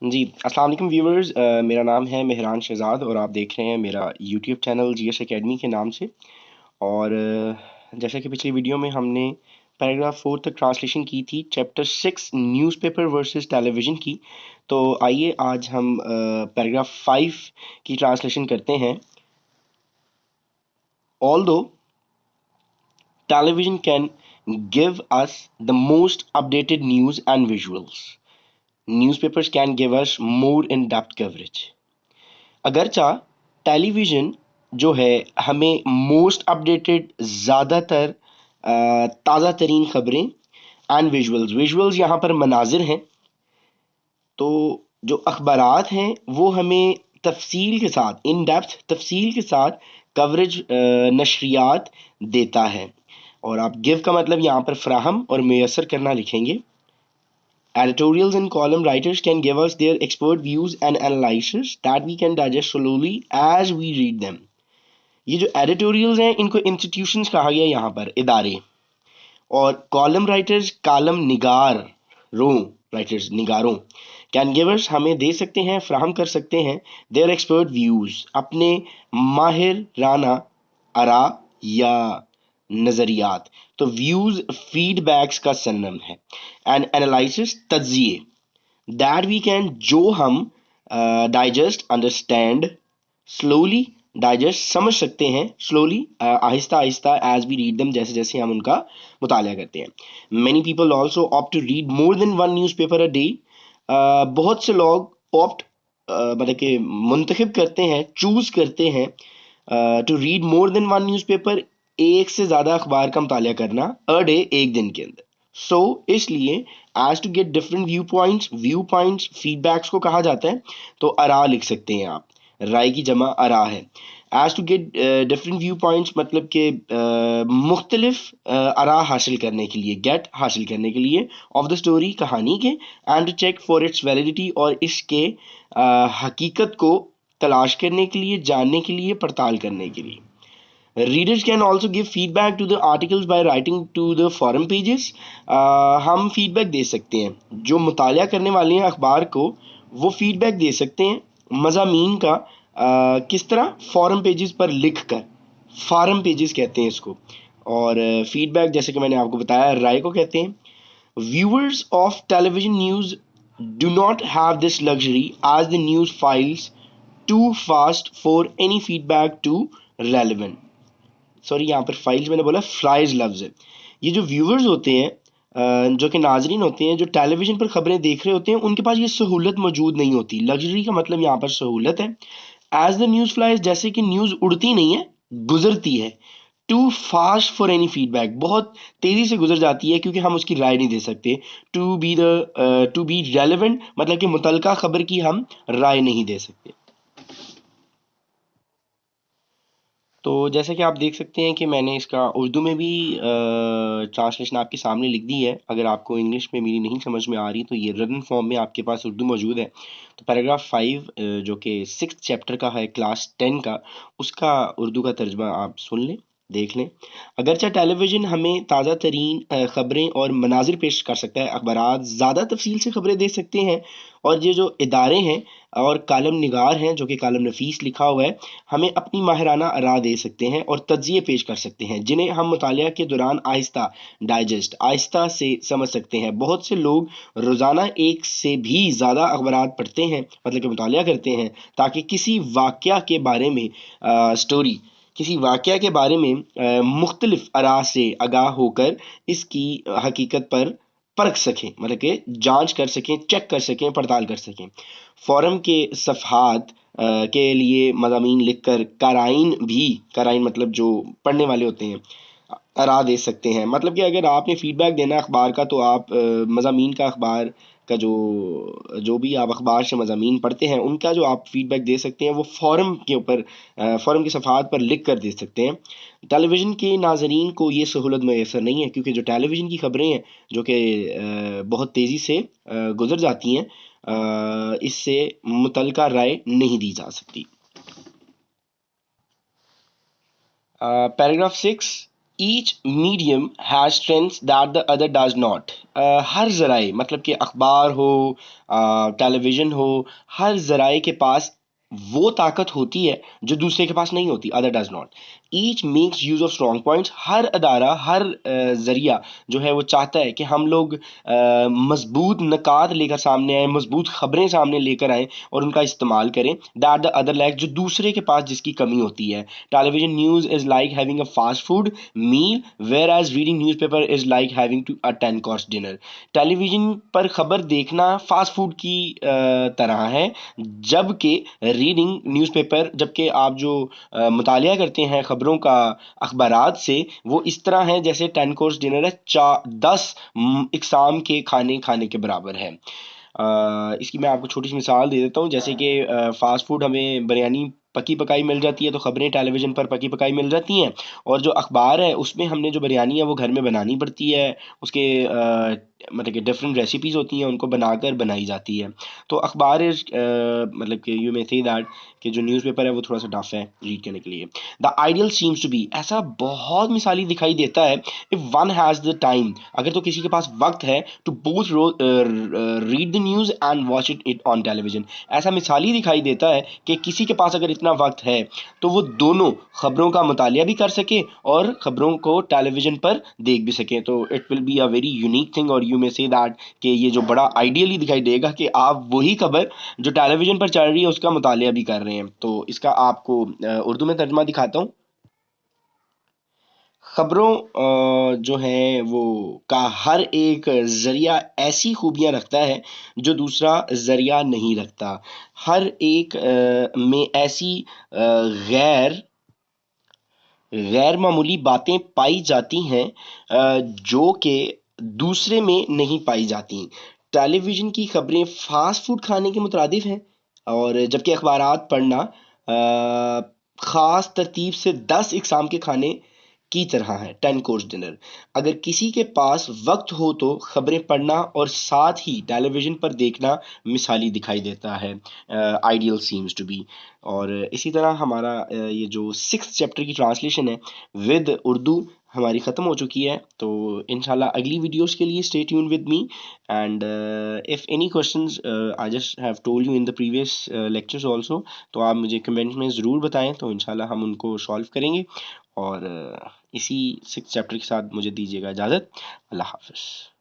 जी, अस्सलाम वालेकुम व्यूअर्स। मेरा नाम है मेहरान शहज़ाद और आप देख रहे हैं मेरा यूट्यूब चैनल जीएस एकेडमी के नाम से। और जैसा कि पिछली वीडियो में हमने पैराग्राफ 4 तक ट्रांसलेशन की थी चैप्टर 6 न्यूज़पेपर वर्सेस टेलीविज़न की। तो आइए आज हम पैराग्राफ 5 की ट्रांसलेशन करते हैं। Although television can give us the most updated news and visuals, newspapers can give us more in-depth coverage. अगरचा टेलीविज़न जो है हमें मोस्ट अपडेटेड ज़्यादातर ताज़ा तरीन ख़बरें एंड विजुअल्स यहाँ पर मनाजिर हैं। तो जो अखबारात हैं वो हमें तफसील के साथ इन डेप्थ तफसील के साथ कवरेज नशरियात देता है। और आप गिव का मतलब यहाँ पर फ्राहम और मैसर करना लिखेंगे। Editorials and column writers can give us their expert views and analysis that we can digest slowly as we read them. ये जो एडिटोरियल्स हैं इनको इंस्टीट्यूशंस कहा गया यहाँ पर, इदारे। और कॉलम राइटर्स कालम निगारों राइटर्स निगारों कैन गिवर्स हमें दे सकते हैं, फ्राहम कर सकते हैं देयर एक्सपर्ट व्यूज अपने माहिर राना आरा या नज़रियात। तो व्यूज फीडबैक्स का सन्नम है एंड एनालिसिस तज्जिए दैट वी कैन जो हम डाइजेस्ट अंडरस्टैंड स्लोली डाइजेस्ट समझ सकते हैं slowly Aahista Aahista as we read दम जैसे जैसे हम उनका मुताला करते हैं। Many people also opt to read more than one newspaper a day. बहुत से लोग ऑप्ट मतलब कि मुंतखब करते हैं, चूज करते हैं to read more than one newspaper, एक से ज़्यादा अखबार का मुताला करना अ डे, एक दिन के अंदर। सो इसलिए as to get different view points feedbacks को कहा जाता है। तो अरा लिख सकते हैं आप, राय की जमा अरा है। As to get different view points मतलब कि मुख्तलिफ अरा हासिल करने के लिए, गेट हासिल करने के लिए ऑफ द स्टोरी कहानी के, and to check for its validity और इसके हकीकत को तलाश करने के लिए, जानने के लिए, पड़ताल करने के लिए। Readers can also give feedback to the articles by writing to the forum pages. हम feedback दे सकते हैं, जो मुताला करने वाले हैं अखबार को वो feedback दे सकते हैं मज़ामीन का। किस तरह? forum pages पर लिख कर, forum pages कहते हैं इसको। और feedback जैसे कि मैंने आपको बताया राय को कहते हैं। Viewers of television news do not have this luxury as the news files too fast for any feedback to relevant। Sorry, यहाँ पर फाइल्स मैंने बोला फ्लाइज लफ्ज़ है। ये जो व्यूवर्स होते हैं जो कि नाजरीन होते हैं, जो टेलीविज़न पर ख़बरें देख रहे होते हैं, उनके पास ये सहूलत मौजूद नहीं होती। लग्जरी का मतलब यहाँ पर सहूलत है। एज द न्यूज़ फ्लाइज जैसे कि न्यूज़ उड़ती नहीं है, गुजरती है। Too fast for any feedback बहुत तेज़ी से गुजर जाती है क्योंकि हम उसकी राय नहीं दे सकते। टू बी रेलिवेंट मतलब कि मुतलका खबर की हम राय नहीं दे सकते। तो जैसा कि आप देख सकते हैं कि मैंने इसका उर्दू में भी ट्रांसलेशन आपके सामने लिख दी है। अगर आपको इंग्लिश में मेरी नहीं समझ में आ रही तो ये रिटन फॉर्म में आपके पास उर्दू मौजूद है। तो पैराग्राफ 5 जो कि 6th चैप्टर का है, क्लास 10 का, उसका उर्दू का तर्जमा आप सुन लें, देख लें। अगरचे टेलीविज़न हमें ताज़ा तरीन ख़बरें और मनाजिर पेश कर सकता है, अखबारात ज़्यादा तफसील से ख़बरें दे सकते हैं। और ये जो इदारे हैं और कालम निगार हैं जो कि कालम नफीस लिखा हुआ है, हमें अपनी माहिराना राय दे सकते हैं और तज्जिए पेश कर सकते हैं जिन्हें हम मुतालिया के दौरान आहिस्ता डाइजेस्ट आहिस्ता से समझ सकते हैं। बहुत से लोग रोज़ाना एक से भी ज़्यादा अखबारात पढ़ते हैं मतलब कि मुतालिया करते हैं ताकि किसी वाक़या के बारे में स्टोरी किसी वाक़या के बारे में मुख्तलिफ आरा से आगाह होकर इसकी हकीकत पर परख सकें, मतलब कि जांच कर सकें, चेक कर सकें, पड़ताल कर सकें। फ़ोरम के सफ़हात के लिए मज़ामीन लिखकर काराइन मतलब जो पढ़ने वाले होते हैं आरा दे सकते हैं। मतलब कि अगर आपने फ़ीडबैक देना है अखबार का तो आप मज़ामीन का अखबार का जो भी आप अखबार से मज़ामीन पढ़ते हैं उनका जो आप फ़ीडबैक दे सकते हैं वो फ़ोरम के ऊपर फ़ोरम की सफ़हात पर लिख कर दे सकते हैं। टेलीविज़न के नाज़रीन को ये सहूलत मैसर नहीं है क्योंकि जो टेलीविज़न की ख़बरें हैं जो कि बहुत तेज़ी से गुज़र जाती हैं, इससे मुतलका राय नहीं दी जा सकती। Paragraph 6 each medium has strengths that the other does not. हर जराए मतलब कि अखबार हो, टेलीविज़न हो, हर ज़राए के पास वो ताकत होती है जो दूसरे के पास नहीं होती, other does not. Each makes use of strong points. हर अदारा, हर ज़रिया जो है वो चाहता है कि हम लोग मज़बूत नकात लेकर सामने आएँ, मज़बूत ख़बरें सामने लेकर आएँ और उनका इस्तेमाल करें, दैट द अदर लैक, जो दूसरे के पास जिसकी कमी होती है। Television news is like having a fast food meal, whereas reading newspaper is like having to a 10 course dinner। Television पर खबर देखना फास्ट फूड की तरह है, जबकि रीडिंग न्यूज़पेपर, जबकि आप जो मुतालिया करते हैं खबरों का अखबारात से, वो इस तरह है जैसे 10 कोर्स डिनर है, 10 इकसाम के खाने खाने के बराबर है। इसकी मैं आपको छोटी सी मिसाल दे देता हूँ, जैसे कि फास्ट फूड हमें बिरयानी पकी पकाई मिल जाती है, तो खबरें टेलीविज़न पर पकी पकाई मिल जाती हैं, और जो अखबार है उसमें हमने जो बिरयानी है वो घर में बनानी पड़ती है, उसके मतलब कि डिफरेंट रेसिपीज़ होती हैं, उनको बनाकर बनाई जाती है। तो अखबार इज़ मतलब कि यू मे से दैट कि जो न्यूज़पेपर है वो थोड़ा सा टफ है रीड करने के लिए। The ideal seems to be, ऐसा बहुत मिसाली दिखाई देता है, if one has the time, अगर तो किसी के पास वक्त है, to both read the news and watch it on television. ऐसा मिसाली दिखाई देता है कि किसी के पास अगर इतना वक्त है तो वो दोनों खबरों का मुतालिया भी कर सके और खबरों को टेलीविज़न पर देख भी सके। तो it will be a very unique thing, और यू मे से दैट कि ये जो बड़ा आइडियली दिखाई देगा कि आप वही खबर जो टेलीविज़न पर चल रही है उसका मुतालिया भी कर रहे हैं। तो इसका आपको उर्दू में तर्जुमा दिखाता हूँ। खबरों जो है वो का हर एक ज़रिया ऐसी खूबियाँ रखता है जो दूसरा ज़रिया नहीं रखता। हर एक में ऐसी गैर गैर मामूली बातें पाई जाती हैं जो कि दूसरे में नहीं पाई जाती। टेलीविज़न की खबरें फ़ास्ट फ़ूड खाने के मुतरादिफ हैं, और जबकि अखबारात पढ़ना ख़ास तरतीब से 10 इक़साम के खाने की तरह है, 10 कोर्स डिनर। अगर किसी के पास वक्त हो तो खबरें पढ़ना और साथ ही टेलीविज़न पर देखना मिसाली दिखाई देता है, आइडियल सीम्स टू बी। और इसी तरह हमारा ये जो 6th चैप्टर की ट्रांसलेशन है विद उर्दू हमारी ख़त्म हो चुकी है। तो इंशाल्लाह अगली वीडियोस के लिए stay tune with me, and if any questions I just have told you in the previous lectures also, तो आप मुझे कमेंट में ज़रूर बताएं, तो इंशाल्लाह हम उनको सॉल्व करेंगे। और इसी 6th चैप्टर के साथ मुझे दीजिएगा इजाज़त। अल्लाह हाफ़िज़।